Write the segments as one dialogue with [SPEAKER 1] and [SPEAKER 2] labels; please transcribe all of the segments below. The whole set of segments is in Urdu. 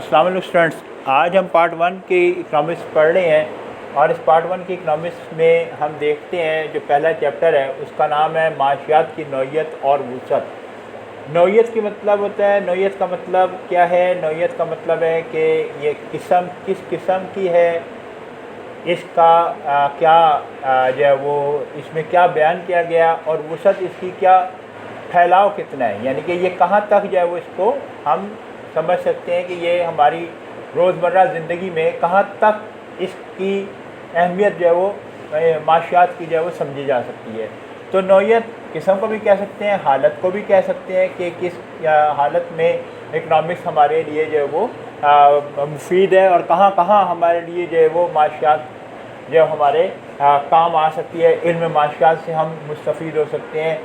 [SPEAKER 1] السلام علیکم اسٹوڈنٹس، آج ہم پارٹ 1 کی اکنامکس پڑھ رہے ہیں اور اس پارٹ 1 کی اکنامکس میں ہم دیکھتے ہیں جو پہلا چیپٹر ہے اس کا نام ہے معاشیات کی نوعیت اور وسعت۔ نوعیت کی مطلب ہوتا ہے، نوعیت کا مطلب کیا ہے؟ نوعیت کا مطلب ہے کہ یہ قسم کس قسم کی ہے، اس کا کیا جو ہے وہ اس میں کیا بیان کیا گیا، اور وسعت اس کی کیا پھیلاؤ کتنا ہے، یعنی کہ یہ کہاں تک جو ہے وہ اس کو ہم سمجھ سکتے ہیں کہ یہ ہماری روزمرہ زندگی میں کہاں تک اس کی اہمیت جو ہے وہ معاشیات کی جو ہے وہ سمجھی جا سکتی ہے۔ تو نوعیت قسم کو بھی کہہ سکتے ہیں، حالت کو بھی کہہ سکتے ہیں کہ کس حالت میں اکنامکس ہمارے لیے جو ہے وہ مفید ہے اور کہاں کہاں ہمارے لیے جو ہے وہ معاشیات جو ہمارے کام آ سکتی ہے، علم معاشیات سے ہم مستفید ہو سکتے ہیں،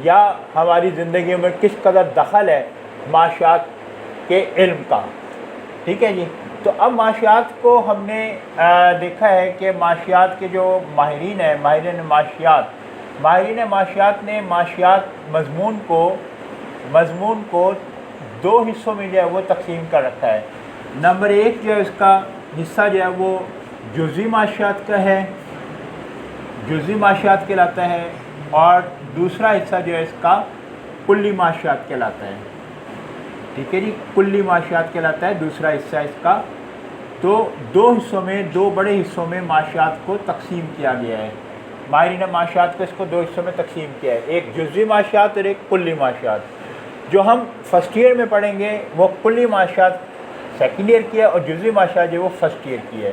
[SPEAKER 1] یا ہماری زندگیوں میں کس قدر دخل ہے معاشیات کے علم کا۔ ٹھیک ہے جی، تو اب معاشیات کو ہم نے دیکھا ہے کہ معاشیات کے جو ماہرین ہیں، ماہرین معاشیات نے معاشیات مضمون کو دو حصوں میں جو ہے وہ تقسیم کر رکھا ہے۔ نمبر 1 جو ہے اس کا حصہ جو ہے وہ جزوی معاشیات کا ہے، جزوی معاشیات کہلاتا ہے، اور دوسرا حصہ جو ہے اس کا کلی معاشیات کہلاتا ہے۔ ٹھیک ہے جی، کلی معاشیات کہلاتا ہے دوسرا حصہ اس کا۔ تو دو حصوں میں، دو بڑے حصوں میں معاشیات کو تقسیم کیا گیا ہے۔ ماہرین معاشیات کو اس کو دو حصوں میں تقسیم کیا ہے، ایک جزوی معاشیات اور ایک کلی معاشیات۔ جو ہم فرسٹ ایئر میں پڑھیں گے وہ کلی معاشیات سیکنڈ ایئر کی ہے، اور جزوی معاشیات جو وہ فرسٹ ایئر کی ہے۔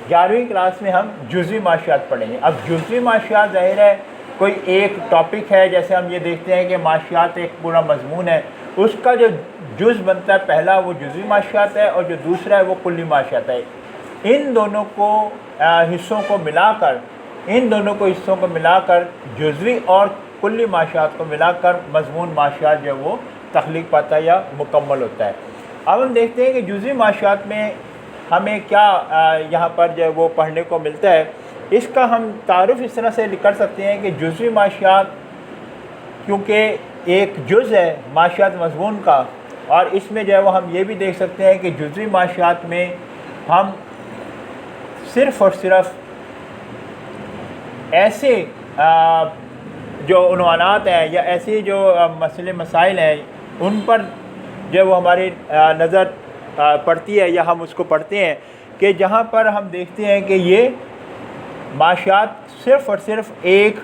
[SPEAKER 1] 11ویں کلاس میں ہم جزوی معاشیات پڑھیں گے۔ اب جزوی معاشیات ظاہر ہے کوئی ایک ٹاپک ہے، جیسے ہم یہ دیکھتے ہیں کہ معاشیات ایک پورا مضمون ہے، اس کا جو جز بنتا ہے پہلا وہ جزوی معاشیات ہے، اور جو دوسرا ہے وہ کلی معاشیات ہے۔ ان دونوں حصوں کو ملا کر جزوی اور کلی معاشیات کو ملا کر مضمون معاشیات جو ہے وہ تخلیق پاتا ہے یا مکمل ہوتا ہے۔ اب ہم دیکھتے ہیں کہ جزوی معاشیات میں ہمیں کیا یہاں پر جو ہے وہ پڑھنے کو ملتا ہے۔ اس کا ہم تعارف اس طرح سے کر سکتے ہیں کہ جزوی معاشیات کیونکہ ایک جز ہے معاشیات مضمون کا، اور اس میں جو ہے وہ ہم یہ بھی دیکھ سکتے ہیں کہ جزوی معاشیات میں ہم صرف اور صرف ایسے جو عنوانات ہیں یا ایسی جو مسائل ہیں ان پر جو ہے وہ ہماری نظر پڑتی ہے، یا ہم اس کو پڑھتے ہیں کہ جہاں پر ہم دیکھتے ہیں کہ یہ معاشیات صرف اور صرف ایک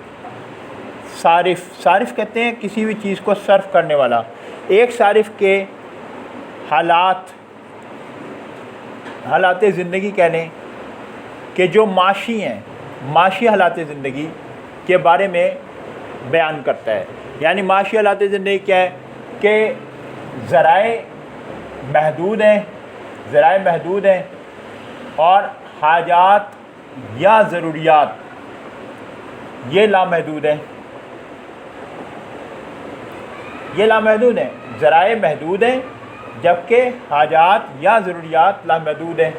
[SPEAKER 1] صارف کہتے ہیں کسی بھی چیز کو صرف کرنے والا، ایک صارف کے حالات زندگی کہہ لیں کہ جو معاشی حالات زندگی کے بارے میں بیان کرتا ہے۔ یعنی معاشی حالات زندگی کیا ہے کہ ذرائع محدود ہیں اور حاجات یا ضروریات یہ لامحدود ہیں۔ ذرائع محدود ہیں جبکہ حاجات یا ضروریات لامحدود ہیں۔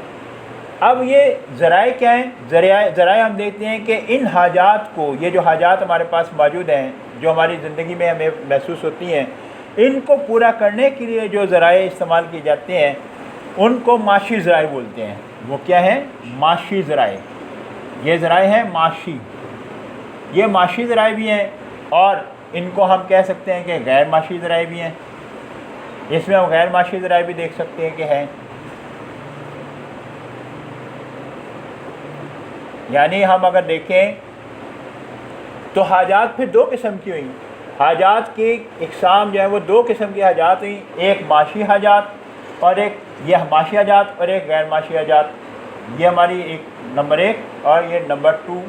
[SPEAKER 1] اب یہ ذرائع کیا ہیں؟ ذرائع ہم دیکھتے ہیں کہ ان حاجات کو، یہ جو حاجات ہمارے پاس موجود ہیں جو ہماری زندگی میں ہمیں محسوس ہوتی ہیں، ان کو پورا کرنے کے لیے جو ذرائع استعمال کیے جاتے ہیں ان کو معاشی ذرائع بولتے ہیں۔ وہ کیا ہیں؟ معاشی ذرائع۔ یہ ذرائع ہیں معاشی، یہ معاشی ذرائع بھی ہیں، اور ان کو ہم کہہ سکتے ہیں کہ غیر معاشی ذرائع بھی ہیں۔ اس میں ہم غیر معاشی ذرائع بھی دیکھ سکتے ہیں کہ ہیں، یعنی ہم اگر دیکھیں تو حاجات پھر دو قسم کی ہوئیں۔ حاجات کی اقسام جو ہے وہ دو قسم کی حاجات ہوئیں، ایک معاشی حاجات اور ایک غیر معاشی حاجات۔ یہ ہماری نمبر 1 اور یہ نمبر 2،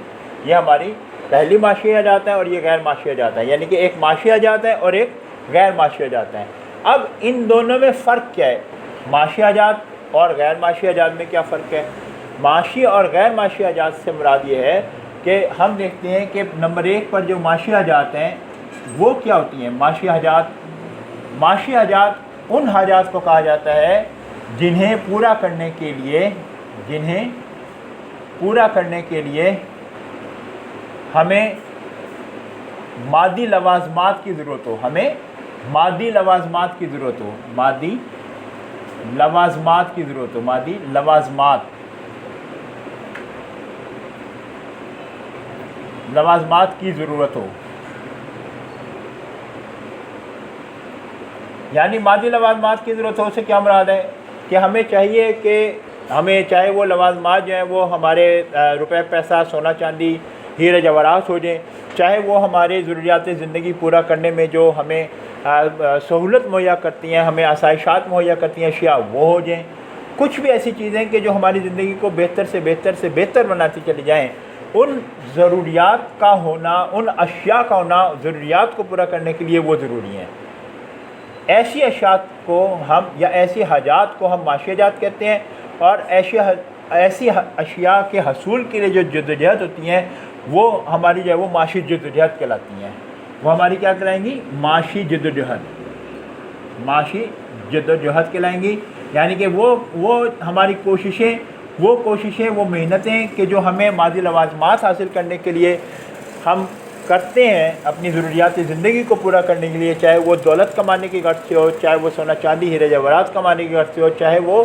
[SPEAKER 1] یہ ہماری پہلی معاشی حاجات ہیں اور یہ غیر معاشی حاجات ہیں، یعنی کہ ایک معاشی حاجات ہے اور ایک غیر معاشی حاجات ہیں۔ اب ان دونوں میں فرق کیا ہے؟ معاشی حاجات اور غیر معاشی حاجات میں کیا فرق ہے؟ معاشی اور غیر معاشی حاجات سے مراد یہ ہے کہ ہم دیکھتے ہیں کہ نمبر 1 پر جو معاشی حاجات ہیں وہ کیا ہوتی ہیں؟ معاشی حاجات ان حاجات کو کہا جاتا ہے جنہیں پورا کرنے کے لیے ہمیں مادی لوازمات کی ضرورت ہو، مادی لوازمات کی ضرورت ہو، مادی لوازمات، لوازمات کی ضرورت ہو. یعنی مادی لوازمات کی ضرورت ہو سے کیا مراد ہے کہ ہمیں چاہیے کہ ہمیں چاہے وہ لوازمات جو ہیں وہ ہمارے روپے پیسہ سونا چاندی ہیرے جواہرات ہو جائیں، چاہے وہ ہمارے ضروریات زندگی پورا کرنے میں جو ہمیں سہولت مہیا کرتی ہیں، ہمیں آسائشات مہیا کرتی ہیں اشیاء وہ ہو جائیں، کچھ بھی ایسی چیزیں کہ جو ہماری زندگی کو بہتر سے بہتر سے بہتر بناتی چلی جائیں، ان ضروریات کا ہونا، ان اشیاء کا ہونا ضروریات کو پورا کرنے کے لیے وہ ضروری ہیں. ایسی اشیاء کو ہم یا ایسی حاجات کو ہم معاشی حاجات کہتے ہیں، اور ایسی اشیاء کے حصول کے لیے جو جدوجہد ہوتی ہیں وہ ہماری جو ہے وہ معاشی جدوجہد کہلاتی ہیں. وہ ہماری کیا کہلائیں گی؟ معاشی جدوجہد، معاشی جدوجہد کہلائیں گی. یعنی کہ وہ ہماری کوششیں، وہ محنتیں کہ جو ہمیں مادی لوازمات حاصل کرنے کے لیے ہم کرتے ہیں اپنی ضروریات زندگی کو پورا کرنے کے لیے، چاہے وہ دولت کمانے کی غرض سے ہو، چاہے وہ سونا چاندی ہیرے جواہرات کمانے کی غرض سے ہو، چاہے وہ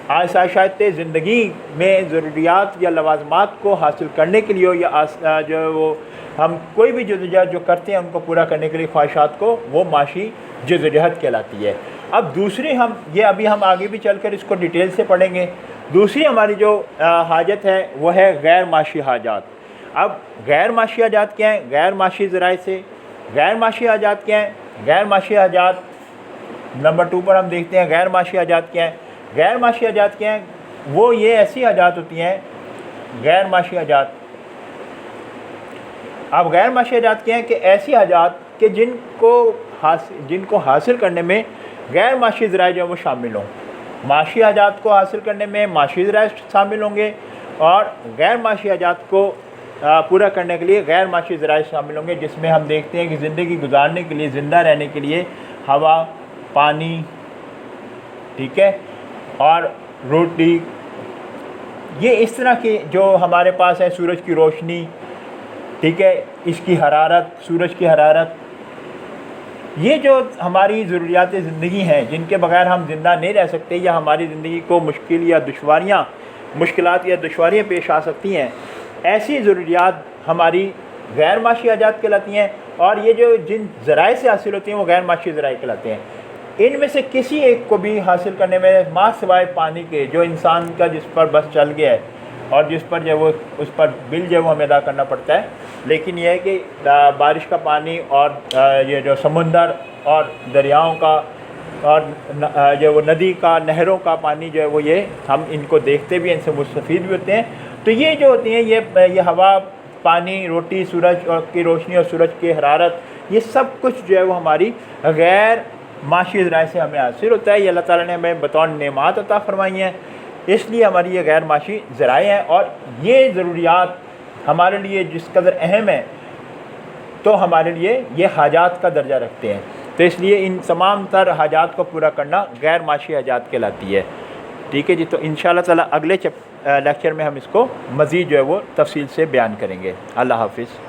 [SPEAKER 1] آسائشات زندگی میں ضروریات یا لوازمات کو حاصل کرنے کے لیے ہو، یا جو وہ ہم کوئی بھی جدوجہد جو کرتے ہیں ان کو پورا کرنے کے لیے خواہشات کو، وہ معاشی جدوجہد کہلاتی ہے. اب دوسری ابھی ہم آگے بھی چل کر اس کو ڈیٹیل سے پڑھیں گے. دوسری ہماری جو حاجت ہے وہ ہے غیر معاشی حاجات. اب غیر معاشی حاجات کیا ہیں؟ غیر معاشی ذرائع سے غیر معاشی حاجات کیا ہیں؟ غیر معاشی حاجات نمبر 2 پر ہم دیکھتے ہیں غیر معاشی حاجات کیا ہیں. غیر معاشی حاجات کیا ہیں؟ وہ یہ ایسی حاجات ہوتی ہیں غیر معاشی حاجات. اب غیر معاشی حاجات کیا ہیں کہ ایسی حاجات کہ جن کو حاصل کرنے میں غیر معاشی ذرائع جو ہیں وہ شامل ہوں. معاشی حاجات کو حاصل کرنے میں معاشی ذرائع شامل ہوں گے، اور غیر معاشی حاجات کو پورا کرنے کے لیے غیر معاشی ذرائع شامل ہوں گے، جس میں ہم دیکھتے ہیں کہ زندگی گزارنے کے لیے، زندہ رہنے کے لیے ہوا، پانی، ٹھیک ہے، اور روٹی، یہ اس طرح کی جو ہمارے پاس ہے، سورج کی روشنی، ٹھیک ہے، اس کی حرارت، سورج کی حرارت، یہ جو ہماری ضروریات زندگی ہیں جن کے بغیر ہم زندہ نہیں رہ سکتے، یا ہماری زندگی کو مشکلات یا دشواریاں پیش آ سکتی ہیں، ایسی ضروریات ہماری غیر معاشی حاجات کہلاتی ہیں. اور یہ جو جن ذرائع سے حاصل ہوتی ہیں وہ غیر معاشی ذرائع کہلاتے ہیں. ان میں سے کسی ایک کو بھی حاصل کرنے میں ما سوائے پانی کے، جو انسان کا جس پر بس چل گیا ہے اور جس پر جو وہ اس پر بل جو وہ ہمیں ادا کرنا پڑتا ہے، لیکن یہ ہے کہ بارش کا پانی اور یہ جو سمندر اور دریاؤں کا اور جو وہ ندی کا، نہروں کا پانی جو ہے وہ یہ ہم ان کو دیکھتے بھی ہیں، ان سے مستفید بھی ہوتے ہیں. تو یہ جو ہوتی ہیں یہ ہوا، پانی، روٹی، سورج اور کی روشنی اور سورج کی حرارت، یہ سب کچھ جو ہے وہ ہماری غیر معاشی ذرائع سے ہمیں حاصل ہوتا ہے. یہ اللہ تعالیٰ نے ہمیں بطور نعمات عطا فرمائی ہیں، اس لیے ہماری یہ غیر معاشی ذرائع ہیں. اور یہ ضروریات ہمارے لیے جس قدر اہم ہیں تو ہمارے لیے یہ حاجات کا درجہ رکھتے ہیں. تو اس لیے ان تمام تر حاجات کو پورا کرنا غیر معاشی حاجات کہلاتی ہے. ٹھیک ہے جی. تو انشاءاللہ تعالیٰ اگلے لیکچر میں ہم اس کو مزید جو ہے وہ تفصیل سے بیان کریں گے. اللہ حافظ.